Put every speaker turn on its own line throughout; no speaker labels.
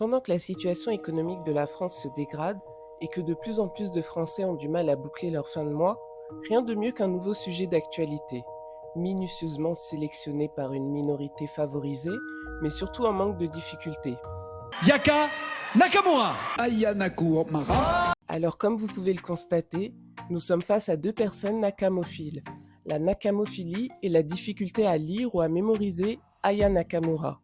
Pendant que la situation économique de la France se dégrade et que de plus en plus de Français ont du mal à boucler leur fin de mois, rien de mieux qu'un nouveau sujet d'actualité, minutieusement sélectionné par une minorité favorisée, mais surtout en manque de difficultés.
Yaka Nakamura. Aya Nakamura.
Alors comme vous pouvez le constater, nous sommes face à deux personnes nakamophiles, la nakamophilie et la difficulté à lire ou à mémoriser Aya Nakamura.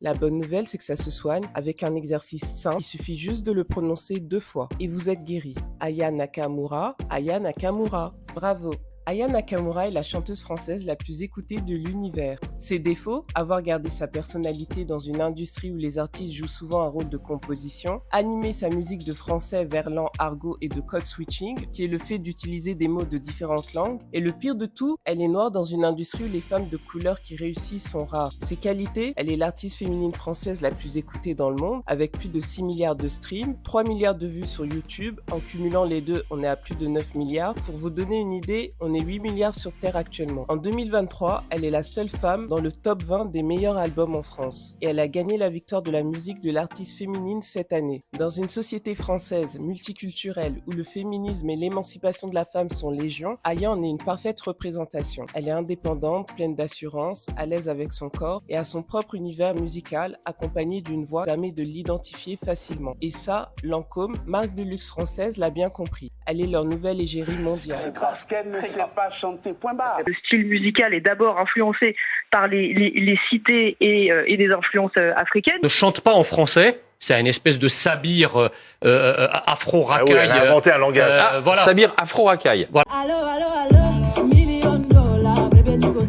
La bonne nouvelle, c'est que ça se soigne avec un exercice simple. Il suffit juste de le prononcer 2 fois et vous êtes guéri. Aya Nakamura, Aya Nakamura. Bravo! Aya Nakamura est la chanteuse française la plus écoutée de l'univers. Ses défauts, avoir gardé sa personnalité dans une industrie où les artistes jouent souvent un rôle de composition, animer sa musique de français, verlan, argot et de code switching, qui est le fait d'utiliser des mots de différentes langues, et le pire de tout, elle est noire dans une industrie où les femmes de couleur qui réussissent sont rares. Ses qualités, elle est l'artiste féminine française la plus écoutée dans le monde, avec plus de 6 milliards de streams, 3 milliards de vues sur YouTube, en cumulant les deux, on est à plus de 9 milliards. Pour vous donner une idée, on est 8 milliards sur Terre actuellement. En 2023, elle est la seule femme dans le top 20 des meilleurs albums en France. Et elle a gagné la victoire de la musique de l'artiste féminine cette année. Dans une société française multiculturelle où le féminisme et l'émancipation de la femme sont légion, Aya en est une parfaite représentation. Elle est indépendante, pleine d'assurance, à l'aise avec son corps et a son propre univers musical accompagné d'une voix qui permet de l'identifier facilement. Et ça, Lancôme, marque de luxe française, l'a bien compris. Elle est leur nouvelle égérie mondiale.
C'est parce qu'elle ne sait pas chanter, point barre.
Le style musical est d'abord influencé par les cités et des influences africaines.
Ne chante pas en français, c'est une espèce de sabir afro-racaille.
Ah oui, elle a inventé un langage.
Voilà.
Sabir afro-racaille.
Voilà.
Allo, million dollars, bébé du gosse,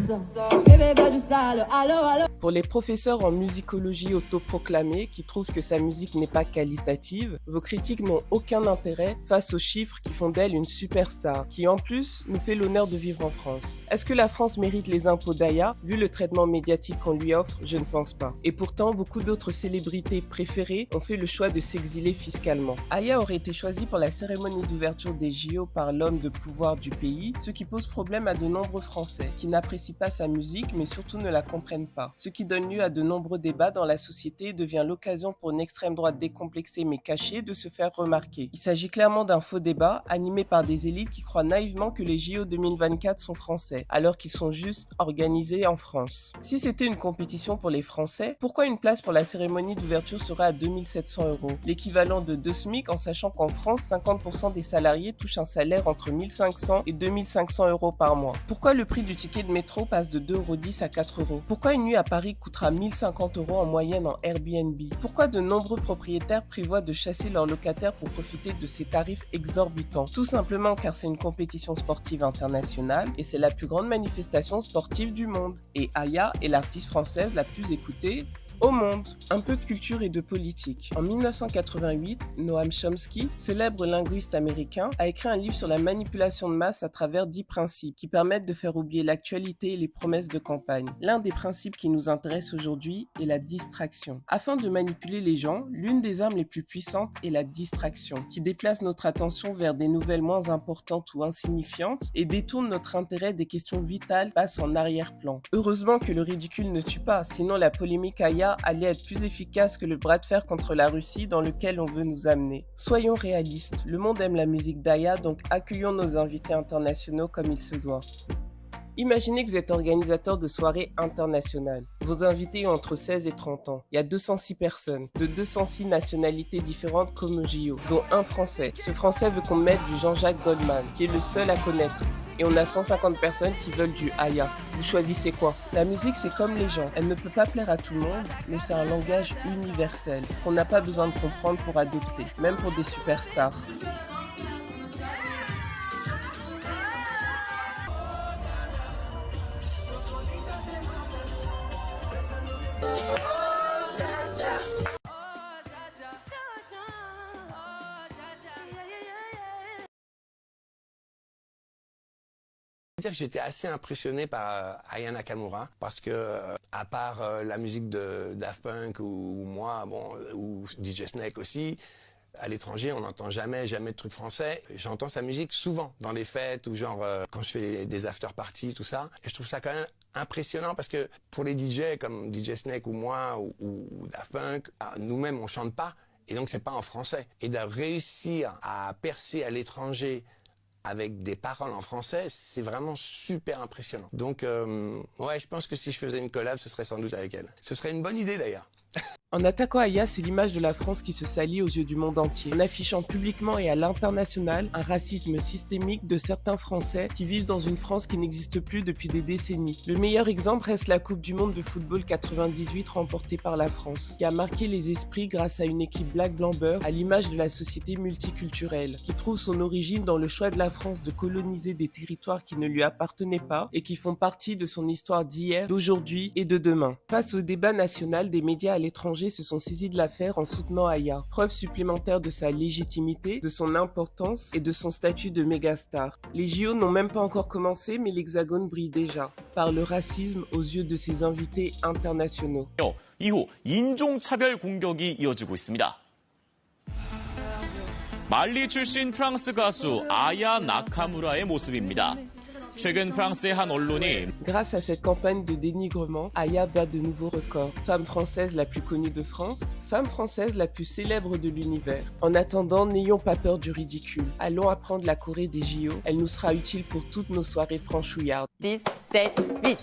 bébé veut du sale, allo.
Pour les professeurs en musicologie autoproclamés qui trouvent que sa musique n'est pas qualitative, vos critiques n'ont aucun intérêt face aux chiffres qui font d'elle une superstar, qui en plus nous fait l'honneur de vivre en France. Est-ce que la France mérite les impôts d'Aya, vu le traitement médiatique qu'on lui offre? Je ne pense pas. Et pourtant, beaucoup d'autres célébrités préférées ont fait le choix de s'exiler fiscalement. Aya aurait été choisie pour la cérémonie d'ouverture des JO par l'homme de pouvoir du pays, ce qui pose problème à de nombreux Français, qui n'apprécient pas sa musique mais surtout ne la comprennent pas. Ce qui donne lieu à de nombreux débats dans la société et devient l'occasion pour une extrême droite décomplexée mais cachée de se faire remarquer. Il s'agit clairement d'un faux débat animé par des élites qui croient naïvement que les JO 2024 sont français, alors qu'ils sont juste organisés en France. Si c'était une compétition pour les Français, pourquoi une place pour la cérémonie d'ouverture serait à 2700 €, l'équivalent de 2 SMIC en sachant qu'en France, 50% des salariés touchent un salaire entre 1500 et 2500 € par mois? Pourquoi le prix du ticket de métro passe de 2,10 € à 4 €? Pourquoi une nuit à Paris coûtera 1050 € en moyenne en Airbnb? Pourquoi de nombreux propriétaires prévoient de chasser leurs locataires pour profiter de ces tarifs exorbitants? Tout simplement car c'est une compétition sportive internationale et c'est la plus grande manifestation sportive du monde. Et Aya est l'artiste française la plus écoutée au monde. Un peu de culture et de politique. En 1988, Noam Chomsky, célèbre linguiste américain, a écrit un livre sur la manipulation de masse à travers 10 principes qui permettent de faire oublier l'actualité et les promesses de campagne. L'un des principes qui nous intéresse aujourd'hui est la distraction. Afin de manipuler les gens, l'une des armes les plus puissantes est la distraction, qui déplace notre attention vers des nouvelles moins importantes ou insignifiantes et détourne notre intérêt des questions vitales qui passent en arrière-plan. Heureusement que le ridicule ne tue pas, sinon la polémique Aya allait être plus efficace que le bras de fer contre la Russie dans lequel on veut nous amener. Soyons réalistes, le monde aime la musique d'Aya, donc accueillons nos invités internationaux comme il se doit. Imaginez que vous êtes organisateur de soirées internationales. Vos invités ont entre 16 et 30 ans. Il y a 206 personnes, de 206 nationalités différentes comme au JO, dont un Français. Ce Français veut qu'on mette du Jean-Jacques Goldman, qui est le seul à connaître. Et on a 150 personnes qui veulent du Aya. Vous choisissez quoi? La musique, c'est comme les gens. Elle ne peut pas plaire à tout le monde, mais c'est un langage universel qu'on n'a pas besoin de comprendre pour adopter, même pour des superstars.
Dire que j'étais assez impressionné par Aya Nakamura parce que à part la musique de Daft Punk ou moi, bon, ou DJ Snake aussi, à l'étranger on n'entend jamais de trucs français. J'entends sa musique souvent dans les fêtes ou genre quand je fais des after parties, tout ça, et je trouve ça quand même impressionnant parce que pour les DJ comme DJ Snake ou moi ou Daft Punk, nous-mêmes on chante pas et donc c'est pas en français. Et de réussir à percer à l'étranger avec des paroles en français, c'est vraiment super impressionnant. Donc ouais, je pense que si je faisais une collab, ce serait sans doute avec elle. Ce serait une bonne idée d'ailleurs.
En attaquant Aya, c'est l'image de la France qui se salit aux yeux du monde entier, en affichant publiquement et à l'international un racisme systémique de certains Français qui vivent dans une France qui n'existe plus depuis des décennies. Le meilleur exemple reste la Coupe du Monde de football 98 remportée par la France, qui a marqué les esprits grâce à une équipe black-blanc-beurre à l'image de la société multiculturelle, qui trouve son origine dans le choix de la France de coloniser des territoires qui ne lui appartenaient pas et qui font partie de son histoire d'hier, d'aujourd'hui et de demain. Face au débat national, des médias à l'étranger se sont saisis de l'affaire en soutenant Aya, preuve supplémentaire de sa légitimité, de son importance et de son statut de mégastar. Les JO n'ont même pas encore commencé, mais l'Hexagone brille déjà, par le racisme aux yeux de ses invités internationaux.
이후 인종차별 공격이 이어지고 있습니다. 말리 출신 프랑스 가수 아야 나카무라의 모습입니다. 최근 프랑스의 한 언론이
Grâce à cette campagne de dénigrement, Aya bat de nouveaux records. Femme française la plus connue de France, femme française la plus célèbre de l'univers. En attendant, n'ayons pas peur du ridicule. Allons apprendre la choré des JO. Elle nous sera utile pour toutes nos soirées franchouillardes.
10, 7, 8.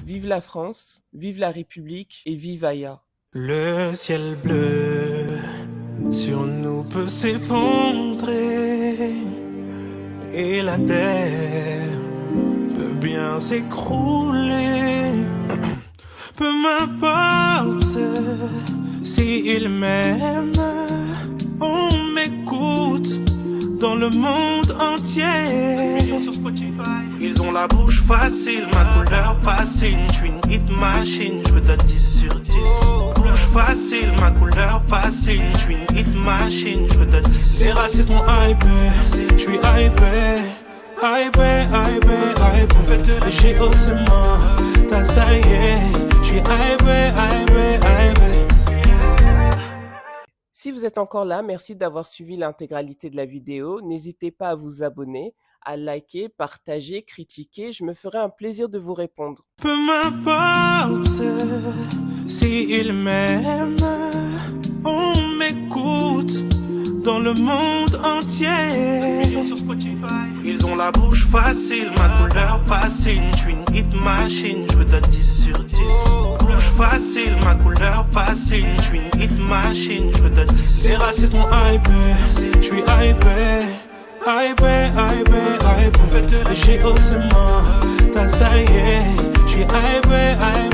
Vive la France, vive la République et vive Aya.
Le ciel bleu sur nous peut s'effondrer et la terre peut bien s'écrouler. Peu m'importe s'ils m'aiment, on m'écoute dans le monde entier. Ils ont la bouche facile, ma couleur fascine. Je suis une hit machine, je veux de 10 sur 10. Bouche facile, ma couleur fascine. Je suis une hit machine, je veux de 10. Les racistes m'ont hypé, je suis hypé. Hypé, hypé, hypé. Les JO c'est mort, t'as ça y est. Je suis hypé, hypé, hypé.
Si vous êtes encore là, merci d'avoir suivi l'intégralité de la vidéo. N'hésitez pas à vous abonner, à liker, partager, critiquer. Je me ferai un plaisir de vous répondre.
Peu m'importe s'ils m'aiment, on m'écoute dans le monde entier. Ils ont la bouche facile, ma couleur fascine. Je suis une hit machine, je veux de 10 sur 10. Bouche facile, ma couleur fascine. Je suis une hit machine, je veux de 10. Les racistes m'ont hypé, je suis hypé. Hypé, hypé, hypé. Les JO c'est mort, t'as ça y est. Je suis hypé, hypé.